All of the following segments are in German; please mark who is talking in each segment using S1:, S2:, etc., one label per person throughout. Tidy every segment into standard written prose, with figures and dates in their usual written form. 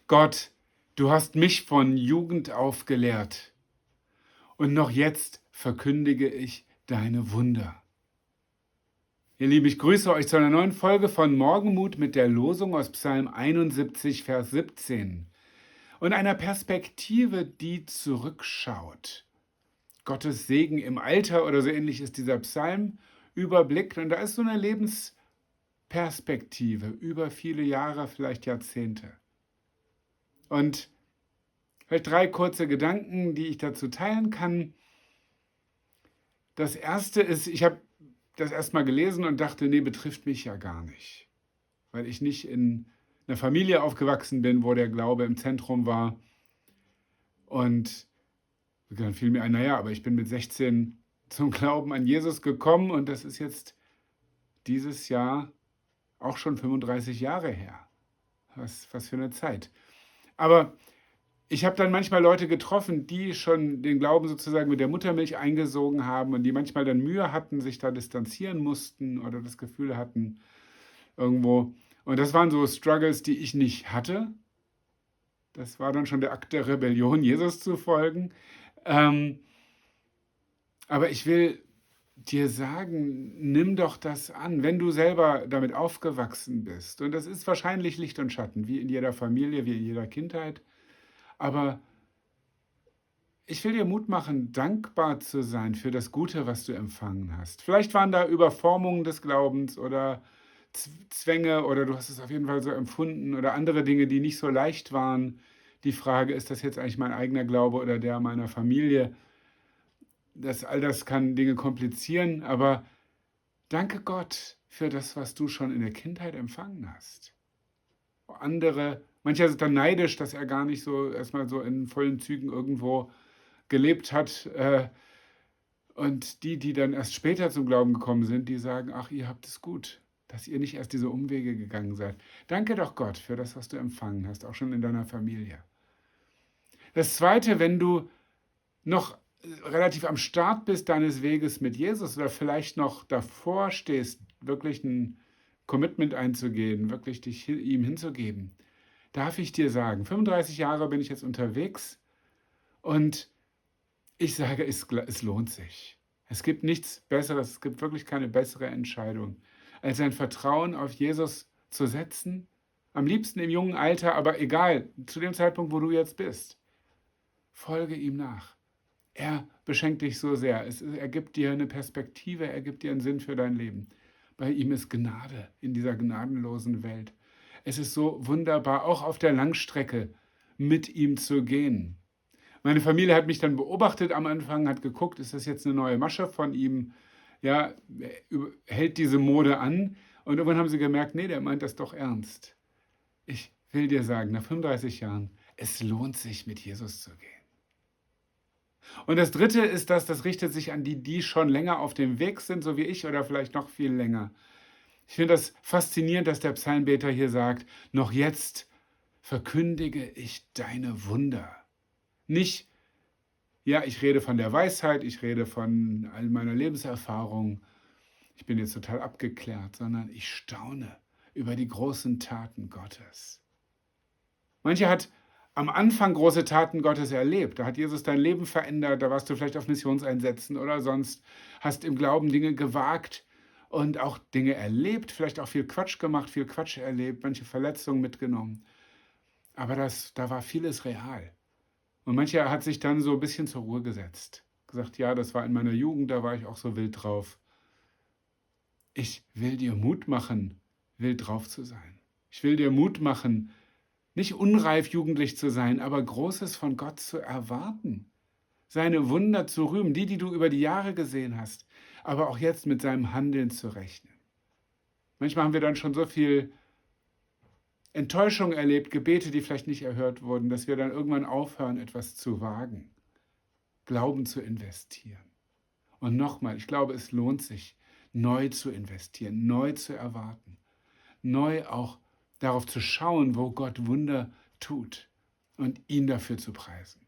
S1: Gott, du hast mich von Jugend auf gelehrt und noch jetzt verkündige ich deine Wunder. Ihr Lieben, ich grüße euch zu einer neuen Folge von Morgenmut mit der Losung aus Psalm 71, Vers 17 und einer Perspektive, die zurückschaut. Gottes Segen im Alter oder so ähnlich ist dieser Psalm überblickt und da ist so eine Lebensperspektive über viele Jahre, vielleicht Jahrzehnte. Und vielleicht 3 kurze Gedanken, die ich dazu teilen kann. Das erste ist, ich habe das erstmal gelesen und dachte, nee, betrifft mich ja gar nicht, weil ich nicht in einer Familie aufgewachsen bin, wo der Glaube im Zentrum war. Und dann fiel mir ein, naja, aber ich bin mit 16 zum Glauben an Jesus gekommen und das ist jetzt dieses Jahr auch schon 35 Jahre her. Was für eine Zeit. Aber ich habe dann manchmal Leute getroffen, die schon den Glauben sozusagen mit der Muttermilch eingesogen haben und die manchmal dann Mühe hatten, sich da distanzieren mussten oder das Gefühl hatten irgendwo. Und das waren so Struggles, die ich nicht hatte. Das war dann schon der Akt der Rebellion, Jesus zu folgen. Aber ich will dir sagen, nimm doch das an, wenn du selber damit aufgewachsen bist. Und das ist wahrscheinlich Licht und Schatten, wie in jeder Familie, wie in jeder Kindheit. Aber ich will dir Mut machen, dankbar zu sein für das Gute, was du empfangen hast. Vielleicht waren da Überformungen des Glaubens oder Zwänge oder du hast es auf jeden Fall so empfunden oder andere Dinge, die nicht so leicht waren. Die Frage, ist das jetzt eigentlich mein eigener Glaube oder der meiner Familie? All das kann Dinge komplizieren, aber danke Gott für das, was du schon in der Kindheit empfangen hast. Mancher sind dann neidisch, dass er gar nicht so erstmal so in vollen Zügen irgendwo gelebt hat. Und die dann erst später zum Glauben gekommen sind, die sagen, ach, ihr habt es gut, dass ihr nicht erst diese Umwege gegangen seid. Danke doch Gott für das, was du empfangen hast, auch schon in deiner Familie. Das Zweite, wenn du noch relativ am Start bist deines Weges mit Jesus oder vielleicht noch davor stehst, wirklich ein Commitment einzugehen, wirklich dich ihm hinzugeben, darf ich dir sagen, 35 Jahre bin ich jetzt unterwegs und ich sage, es lohnt sich. Es gibt nichts Besseres, es gibt wirklich keine bessere Entscheidung, als ein Vertrauen auf Jesus zu setzen. Am liebsten im jungen Alter, aber egal, zu dem Zeitpunkt, wo du jetzt bist. Folge ihm nach. Er beschenkt dich so sehr. Er gibt dir eine Perspektive, er gibt dir einen Sinn für dein Leben. Bei ihm ist Gnade in dieser gnadenlosen Welt. Es ist so wunderbar, auch auf der Langstrecke mit ihm zu gehen. Meine Familie hat mich dann beobachtet am Anfang, hat geguckt, ist das jetzt eine neue Masche von ihm? Ja, hält diese Mode an? Und irgendwann haben sie gemerkt, nee, der meint das doch ernst. Ich will dir sagen, nach 35 Jahren, es lohnt sich, mit Jesus zu gehen. Und das Dritte ist, das richtet sich an die schon länger auf dem Weg sind, so wie ich, oder vielleicht noch viel länger. Ich finde das faszinierend, dass der Psalmbeter hier sagt, noch jetzt verkündige ich deine Wunder. Nicht, ja, ich rede von der Weisheit, ich rede von all meiner Lebenserfahrung, ich bin jetzt total abgeklärt, sondern ich staune über die großen Taten Gottes. Manche hat am Anfang große Taten Gottes erlebt. Da hat Jesus dein Leben verändert, da warst du vielleicht auf Missionseinsätzen oder sonst, hast im Glauben Dinge gewagt und auch Dinge erlebt, vielleicht auch viel Quatsch gemacht, viel Quatsch erlebt, manche Verletzungen mitgenommen. Aber da war vieles real. Und mancher hat sich dann so ein bisschen zur Ruhe gesetzt. Gesagt, ja, das war in meiner Jugend, da war ich auch so wild drauf. Ich will dir Mut machen, wild drauf zu sein. Ich will dir Mut machen, nicht unreif jugendlich zu sein, aber Großes von Gott zu erwarten. Seine Wunder zu rühmen, die du über die Jahre gesehen hast, aber auch jetzt mit seinem Handeln zu rechnen. Manchmal haben wir dann schon so viel Enttäuschung erlebt, Gebete, die vielleicht nicht erhört wurden, dass wir dann irgendwann aufhören, etwas zu wagen, Glauben zu investieren. Und nochmal, ich glaube, es lohnt sich, neu zu investieren, neu zu erwarten, neu auch darauf zu schauen, wo Gott Wunder tut und ihn dafür zu preisen.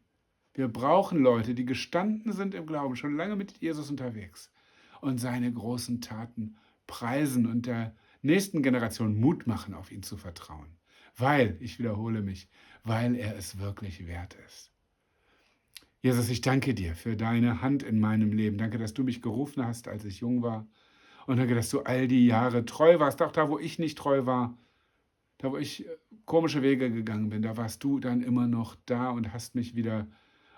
S1: Wir brauchen Leute, die gestanden sind im Glauben, schon lange mit Jesus unterwegs und seine großen Taten preisen und der nächsten Generation Mut machen, auf ihn zu vertrauen. weil, ich wiederhole mich, weil er es wirklich wert ist. Jesus, ich danke dir für deine Hand in meinem Leben. Danke, dass du mich gerufen hast, als ich jung war. Und danke, dass du all die Jahre treu warst, auch da, wo ich nicht treu war, da, wo ich komische Wege gegangen bin, da warst du dann immer noch da und hast mich wieder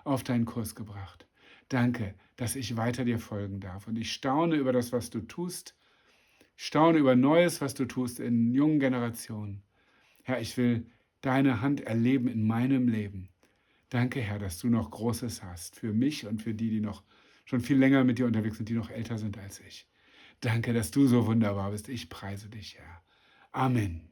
S1: auf deinen Kurs gebracht. Danke, dass ich weiter dir folgen darf. Und ich staune über das, was du tust. Ich staune über Neues, was du tust in jungen Generationen. Herr, ich will deine Hand erleben in meinem Leben. Danke, Herr, dass du noch Großes hast für mich und für die, die noch schon viel länger mit dir unterwegs sind, die noch älter sind als ich. Danke, dass du so wunderbar bist. Ich preise dich, Herr. Amen.